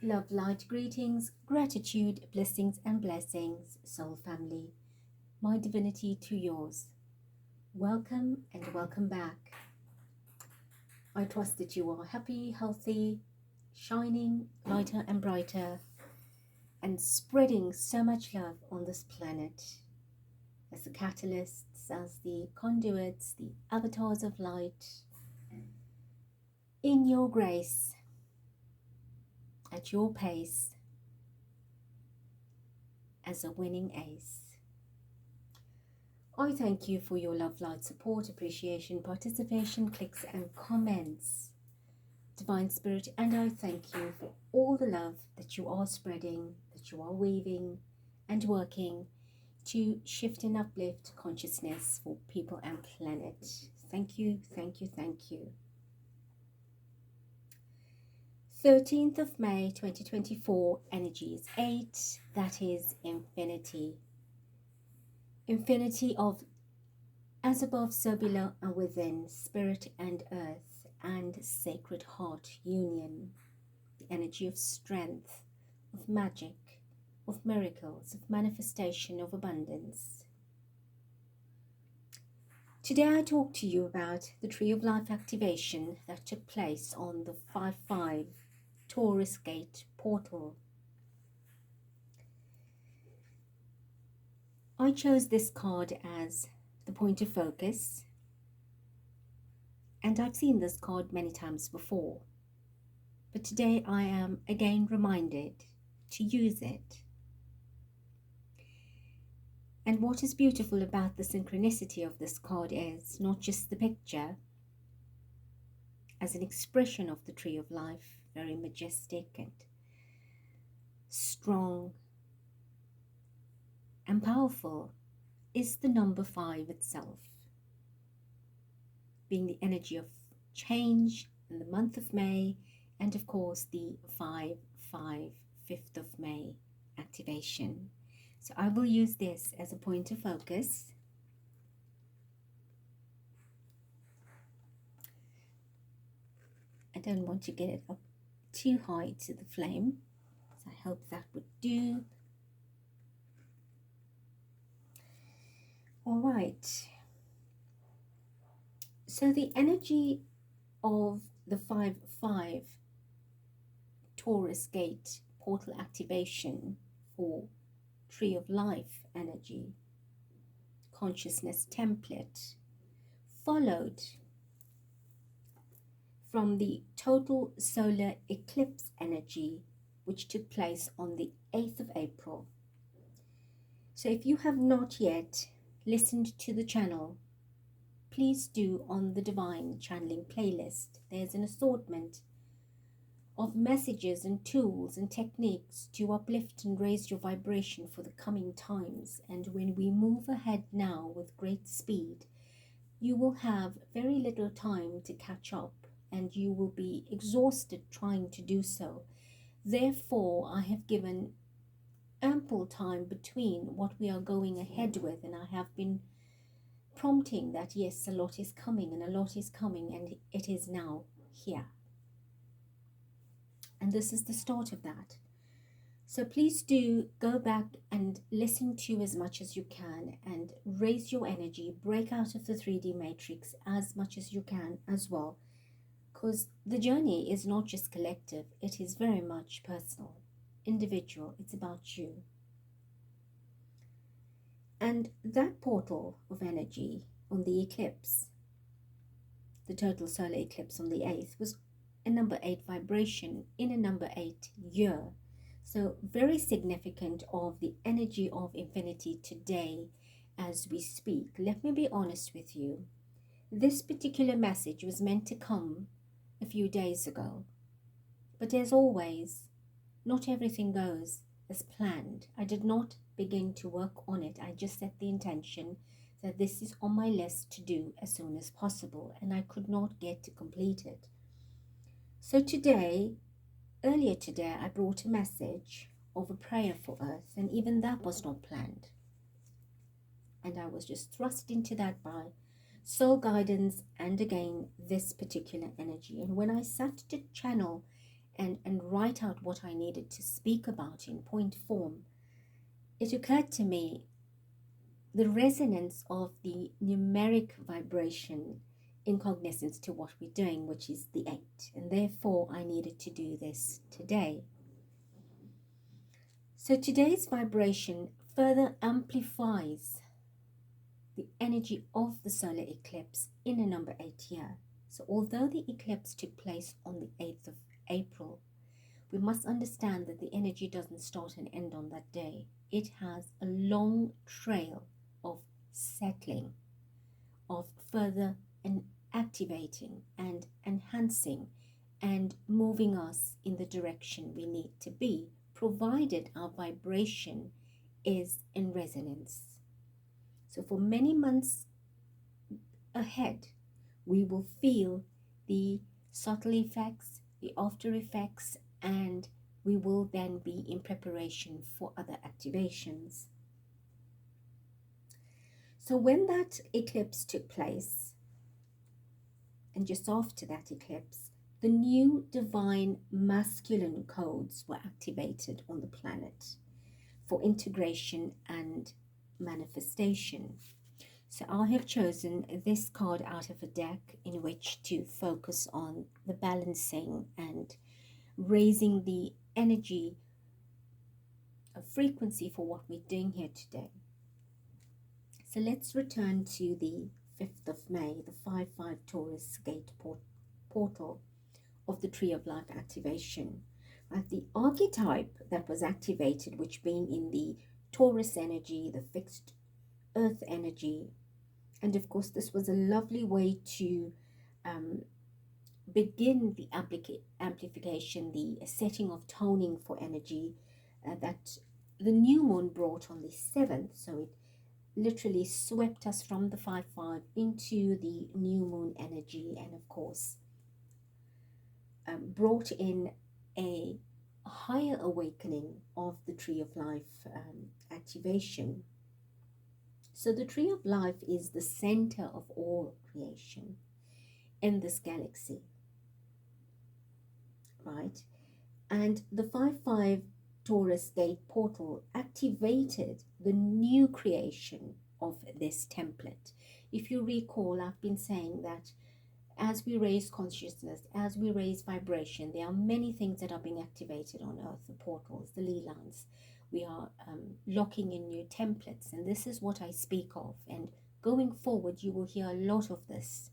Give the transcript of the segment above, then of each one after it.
Love light greetings, gratitude, blessings and blessings, soul family. My divinity to yours. Welcome and welcome back. I trust that you are happy, healthy, shining lighter and brighter, and spreading so much love on this planet as the catalysts, as the conduits, the avatars of light, in your grace, at your pace, as a winning ace. I thank you for your love, light, support, appreciation, participation, clicks and comments, Divine Spirit, and I thank you for all the love that you are spreading, that you are weaving and working to shift and uplift consciousness for people and planet. Thank you, thank you, thank you. 13th of May 2024, energy is 8, that is infinity. Infinity of as above, so below and within, spirit and earth and sacred heart union. The energy of strength, of magic, of miracles, of manifestation, of abundance. Today I talk to you about the Tree of Life activation that took place on the 5-5 Taurus Gate portal. I chose this card as the point of focus, and I've seen this card many times before, but today I am again reminded to use it. And what is beautiful about the synchronicity of this card is not just the picture as an expression of the Tree of Life, very majestic and strong and powerful, is the number 5 itself, being the energy of change in the month of May, and of course the 5-5 5th of May activation. So I will use this as a point of focus. I don't want to get it up too high to the flame, so I hope that would do. All right, so the energy of the 5-5 Taurus Gate portal activation for Tree of Life energy, consciousness template, followed from the total solar eclipse energy, which took place on the 8th of April. So if you have not yet listened to the channel, please do on the Divine Channeling playlist. There's an assortment of messages and tools and techniques to uplift and raise your vibration for the coming times. And when we move ahead now with great speed, you will have very little time to catch up and you will be exhausted trying to do so. Therefore, I have given ample time between what we are going ahead with, and I have been prompting that yes, a lot is coming and a lot is coming, and it is now here. And this is the start of that. So please do go back and listen to as much as you can and raise your energy, break out of the 3D matrix as much as you can as well, because the journey is not just collective, it is very much personal, individual. It's about you. And that portal of energy on the eclipse, the total solar eclipse on the 8th, was a number 8 vibration in a number 8 year. So very significant of the energy of infinity today as we speak. Let me be honest with you. This particular message was meant to come a few days ago. But as always, not everything goes as planned. I did not begin to work on it. I just set the intention that this is on my list to do as soon as possible, and I could not get to complete it. So today, earlier today, I brought a message of a prayer for Earth, and even that was not planned. And I was just thrust into that by soul guidance and again, this particular energy. And when I sat to channel and write out what I needed to speak about in point form, it occurred to me the resonance of the numeric vibration in cognizance to what we're doing, which is the 8. And therefore, I needed to do this today. So today's vibration further amplifies the energy of the solar eclipse in a number 8 year. So although the eclipse took place on the 8th of April, we must understand that the energy doesn't start and end on that day. It has a long trail of settling, of further and activating and enhancing and moving us in the direction we need to be, provided our vibration is in resonance. So for many months ahead, we will feel the subtle effects, the after effects, and we will then be in preparation for other activations. So when that eclipse took place, and just after that eclipse, the new divine masculine codes were activated on the planet for integration and manifestation. So I have chosen this card out of a deck in which to focus on the balancing and raising the energy of frequency for what we're doing here today. So let's return to the 5th of May, the 5-5 Taurus gate portal of the Tree of Life activation. Right? The archetype that was activated, which being in the Taurus energy, the fixed earth energy, and of course this was a lovely way to begin the amplification, the setting of toning for energy that the new moon brought on the 7th. So it literally swept us from the 5-5 into the new moon energy, and of course brought in a higher awakening of the Tree of Life activation. So the Tree of Life is the center of all creation in this galaxy, right? And the 5-5 Taurus gate portal activated the new creation of this template. If you recall, I've been saying that as we raise consciousness, as we raise vibration, there are many things that are being activated on Earth, the portals, the ley lines. We are locking in new templates, and this is what I speak of. And going forward, you will hear a lot of this.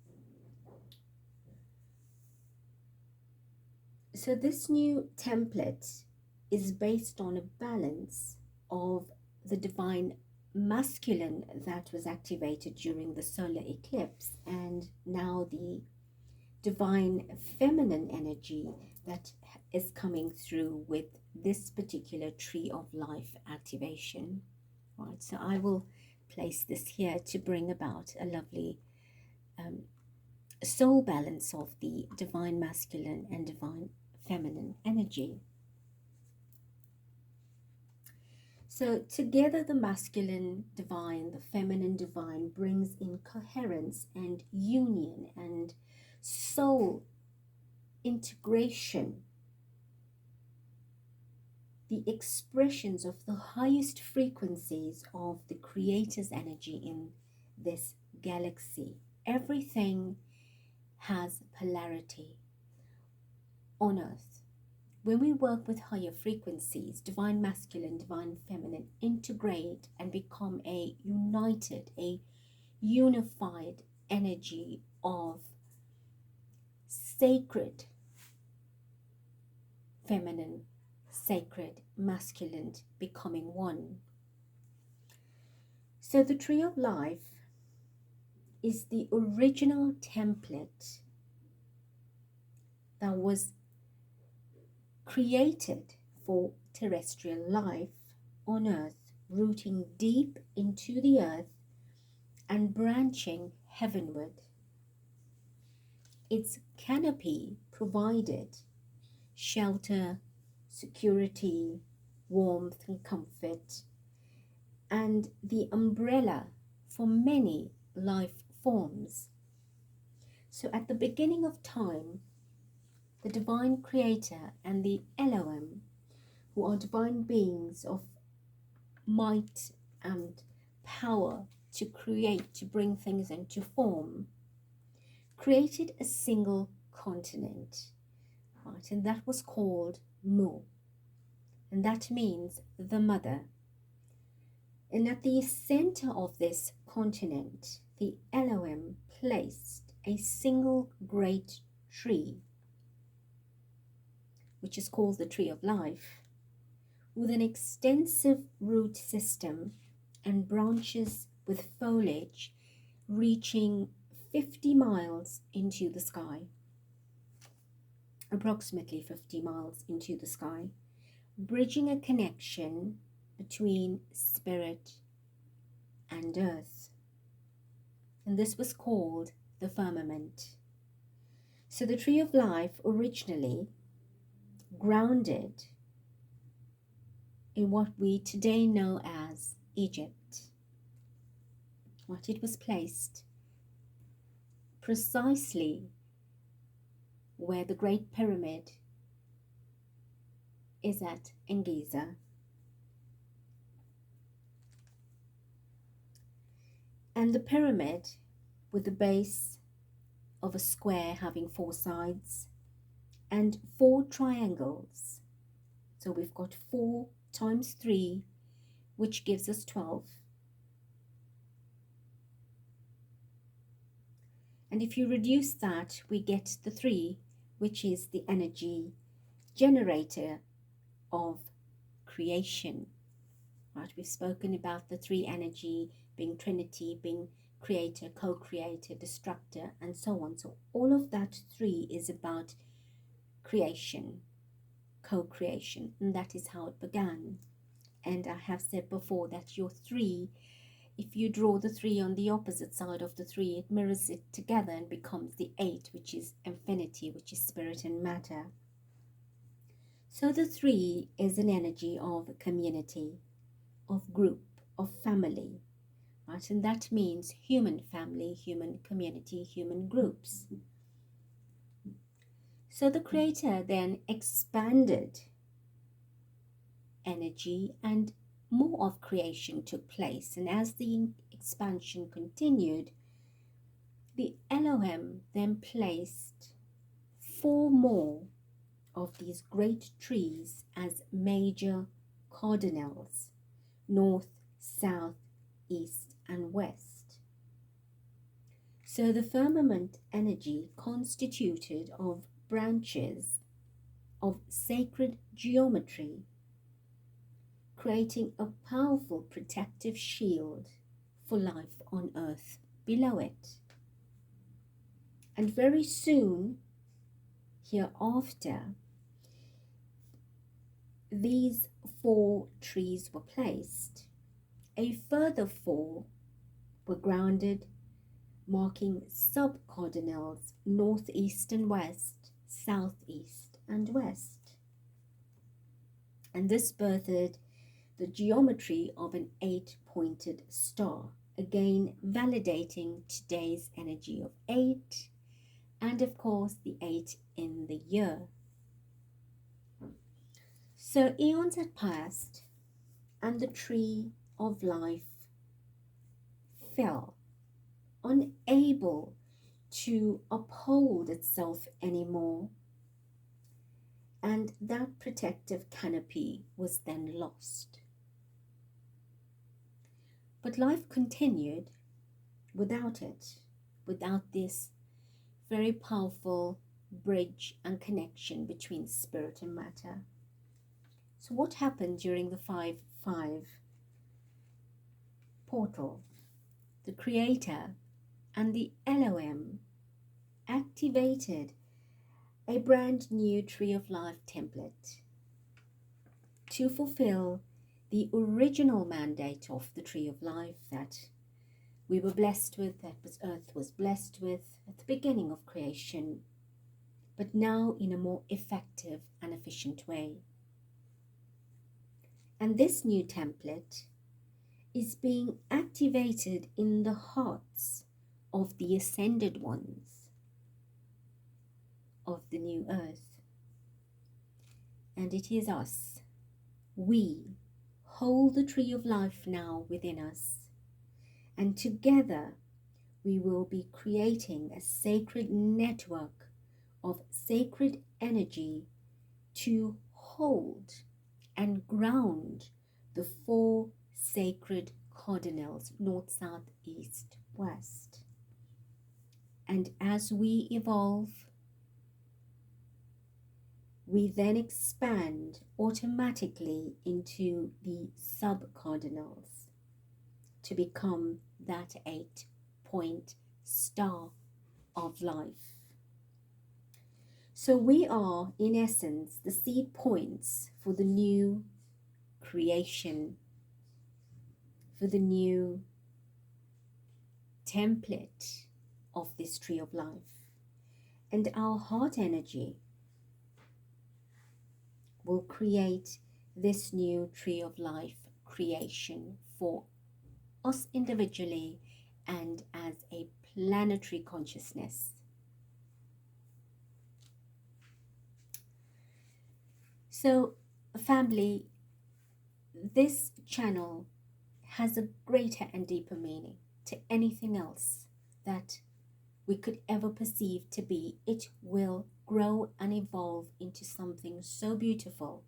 So this new template is based on a balance of the divine masculine that was activated during the solar eclipse, and now the divine feminine energy that is coming through with this particular Tree of Life activation. Right, so I will place this here to bring about a lovely soul balance of the divine masculine and divine feminine energy. So together the masculine divine, the feminine divine brings in coherence and union and soul integration, the expressions of the highest frequencies of the Creator's energy in this galaxy. Everything has polarity on Earth. When we work with higher frequencies, divine masculine, divine feminine, integrate and become a united, a unified energy of sacred feminine, sacred masculine, becoming one. So the Tree of Life is the original template that was created for terrestrial life on Earth, rooting deep into the earth and branching heavenward. Its canopy provided shelter, security, warmth and comfort, and the umbrella for many life forms. So at the beginning of time, the divine creator and the Elohim, who are divine beings of might and power to create, to bring things into form, created a single continent, right? And that was called Mu, and that means the mother. And at the center of this continent, the Elohim placed a single great tree, which is called the Tree of Life, with an extensive root system and branches with foliage reaching 50 miles into the sky, approximately 50 miles into the sky, bridging a connection between spirit and earth. And this was called the firmament. So the Tree of Life originally grounded in what we today know as Egypt. What it was placed precisely where the Great Pyramid is at in Giza. And the pyramid, with the base of a square having 4 sides and 4 triangles. So we've got 4 times 3, which gives us 12. And if you reduce that, we get the 3, which is the energy generator of creation. Right? We've spoken about the 3 energy being Trinity, being creator, co-creator, destructor, and so on. So all of that 3 is about creation, co-creation, and that is how it began. And I have said before that your 3, if you draw the 3 on the opposite side of the 3, it mirrors it together and becomes the 8, which is infinity, which is spirit and matter. So the 3 is an energy of community, of group, of family, right? And that means human family, human community, human groups. So the Creator then expanded energy and more of creation took place. And as the expansion continued, the Elohim then placed 4 more of these great trees as major cardinals: north, south, east, and west. So the firmament energy constituted of branches of sacred geometry, creating a powerful protective shield for life on earth below it. And very soon hereafter, these 4 trees were placed. A further 4 were grounded, marking sub-cardinals north, east, and west, south, east, and west. And this birthed the geometry of an 8-pointed star, again validating today's energy of 8, and of course the 8 in the year. So eons had passed, and the Tree of Life fell, unable to uphold itself anymore, and that protective canopy was then lost. But life continued without it, without this very powerful bridge and connection between spirit and matter. So what happened during the 5-5 portal? The Creator and the Elohim activated a brand new Tree of Life template to fulfill the original mandate of the Tree of Life that we were blessed with, that Earth was blessed with at the beginning of creation, but now in a more effective and efficient way. And this new template is being activated in the hearts of the ascended ones of the new earth. and it is us. We hold the tree of life now within us, and together we will be creating a sacred network of sacred energy to hold and ground the four sacred cardinals, north, south, east, west. And as we evolve, we then expand automatically into the sub-cardinals to become that 8-point star of life. So we are, in essence, the seed points for the new creation, for the new template of this tree of life. And our heart energy will create this new tree of life creation for us individually and as a planetary consciousness. So, family, this channel has a greater and deeper meaning to anything else that we could ever perceive to be. It will grow and evolve into something so beautiful,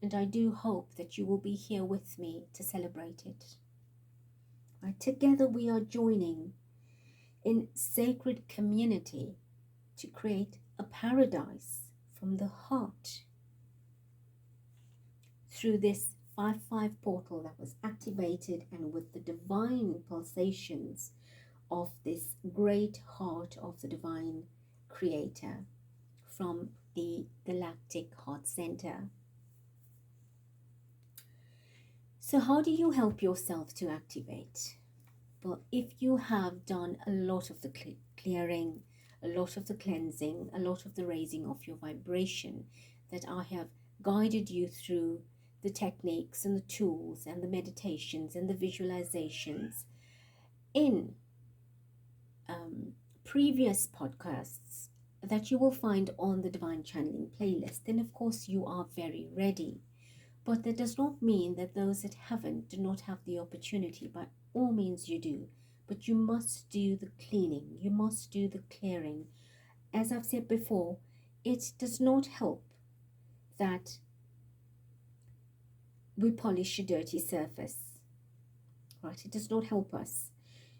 and I do hope that you will be here with me to celebrate it. Right? Together we are joining in sacred community to create a paradise from the heart through this 5-5 portal that was activated, and with the divine pulsations of this great heart of the divine creator from the galactic heart center. So how do you help yourself to activate? Well, if you have done a lot of the clearing, a lot of the cleansing, a lot of the raising of your vibration, that I have guided you through the techniques and the tools and the meditations and the visualizations in previous podcasts that you will find on the Divine Channeling playlist, then of course you are very ready. But that does not mean that those that haven't do not have the opportunity. By all means you do, but you must do the cleaning, you must do the clearing. As I've said before, it does not help that we polish a dirty surface, right? It does not help us.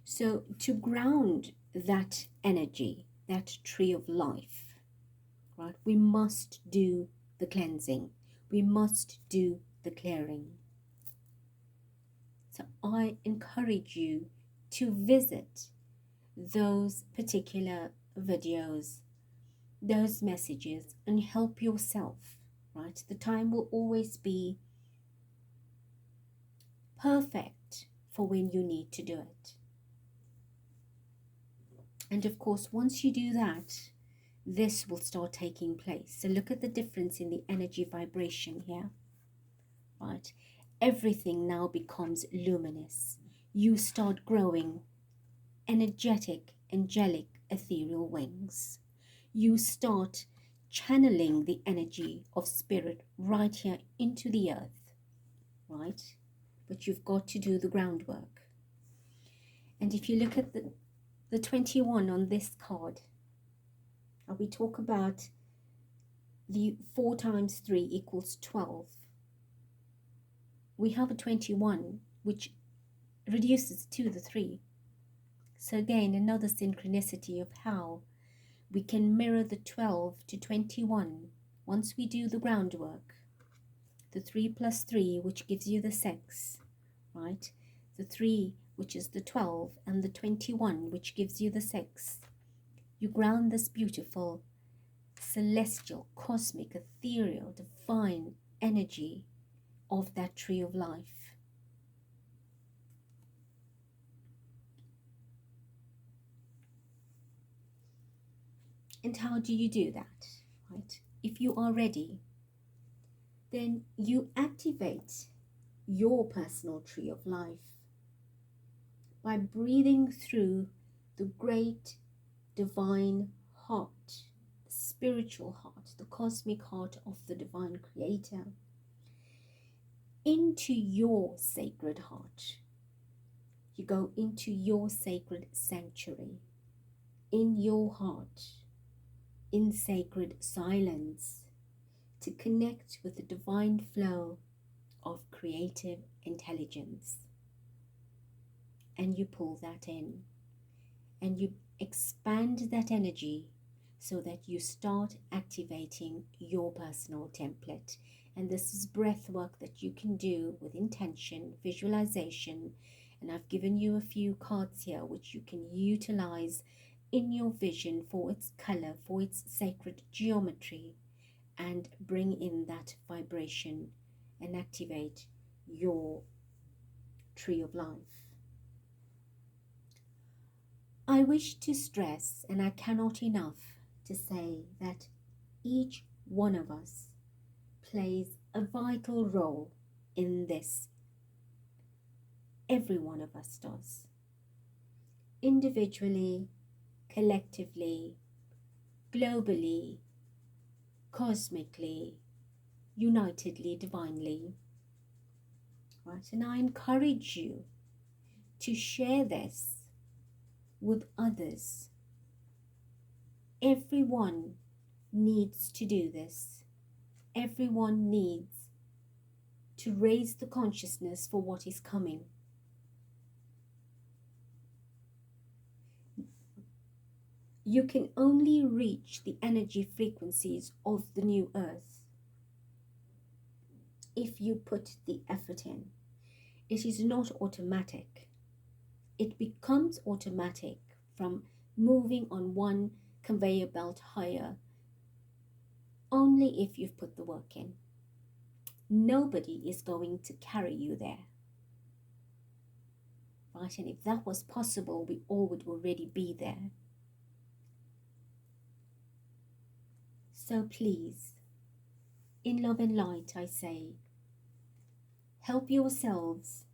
So to ground that energy, that tree of life, right, we must do the cleansing. We must do the clearing. So I encourage you to visit those particular videos, those messages, and help yourself, right? The time will always be perfect for when you need to do it. And of course, once you do that, this will start taking place. So look at the difference in the energy vibration here, right? Everything now becomes luminous. You start growing energetic, angelic, ethereal wings. You start channeling the energy of spirit right here into the earth, right? But you've got to do the groundwork. And if you look at the 21 on this card, we talk about the 4 times 3 equals 12. We have a 21, which reduces to the 3. So again, another synchronicity of how we can mirror the 12 to 21 once we do the groundwork. The 3 plus 3, which gives you the 6, right? The 3, which is the 12, and the 21, which gives you the 6. You ground this beautiful, celestial, cosmic, ethereal, divine energy of that tree of life. And how do you do that, right? If you are ready, then you activate your personal tree of life by breathing through the great divine heart spiritual heart, the cosmic heart of the divine creator, into your sacred heart. You go into your sacred sanctuary, in your heart, in sacred silence, to connect with the divine flow of creative intelligence. And you pull that in, and you expand that energy so that you start activating your personal template. And this is breath work that you can do with intention, visualization, and I've given you a few cards here which you can utilize in your vision for its color, for its sacred geometry, and bring in that vibration and activate your tree of life. I wish to stress, and I cannot enough to say, that each one of us plays a vital role in this. Every one of us does. Individually, collectively, globally, cosmically, unitedly, divinely. Right? And I encourage you to share this with others. Everyone needs to do this. Everyone needs to raise the consciousness for what is coming. You can only reach the energy frequencies of the new earth if you put the effort in. It is not automatic. It becomes automatic from moving on one conveyor belt higher only if you've put the work in. Nobody is going to carry you there. Right? And if that was possible, we all would already be there. So please, in love and light, I say, help yourselves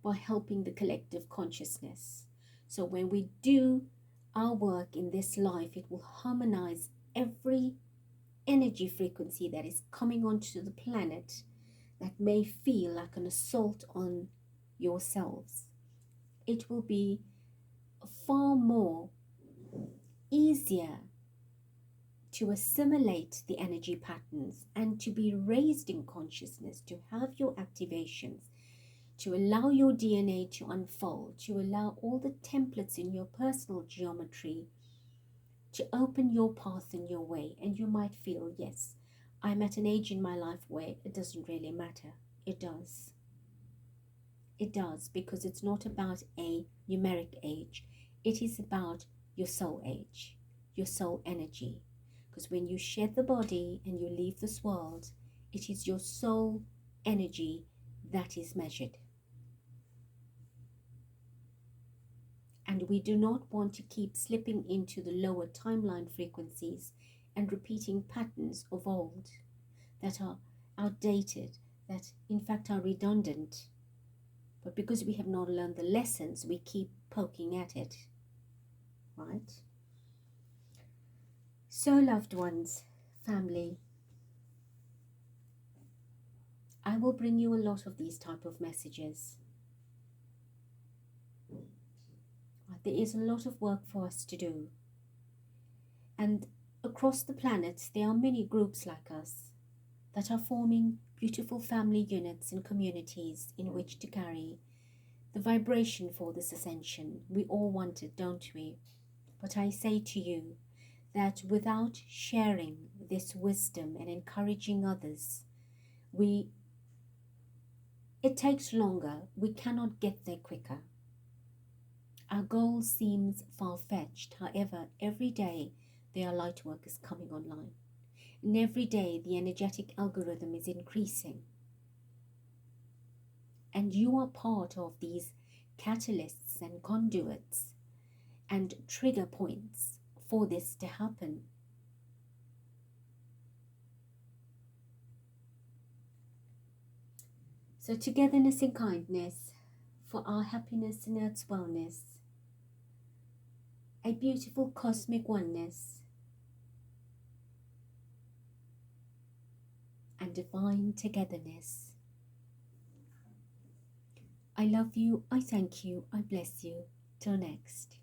by helping the collective consciousness. So when we do our work in this life, it will harmonize every energy frequency that is coming onto the planet that may feel like an assault on yourselves. It will be far more easier to assimilate the energy patterns and to be raised in consciousness, to have your activations, to allow your DNA to unfold, to allow all the templates in your personal geometry to open your path and your way. And you might feel, yes, I'm at an age in my life where it doesn't really matter. It does. It does, because it's not about a numeric age. It is about your soul age, your soul energy. Because when you shed the body and you leave this world, it is your soul energy that is measured. And we do not want to keep slipping into the lower timeline frequencies and repeating patterns of old that are outdated, that in fact are redundant. But because we have not learned the lessons, we keep poking at it, right? So, loved ones, family, I will bring you a lot of these type of messages. There is a lot of work for us to do. And across the planet, there are many groups like us that are forming beautiful family units and communities in which to carry the vibration for this ascension. We all want it, don't we? But I say to you that without sharing this wisdom and encouraging others, it takes longer. We cannot get there quicker. Our goal seems far-fetched. However, every day there are light workers coming online. And every day the energetic algorithm is increasing. And you are part of these catalysts and conduits and trigger points for this to happen. So togetherness and kindness for our happiness and Earth's wellness. A beautiful cosmic oneness divine togetherness. I love you, I thank you, I bless you. Till next.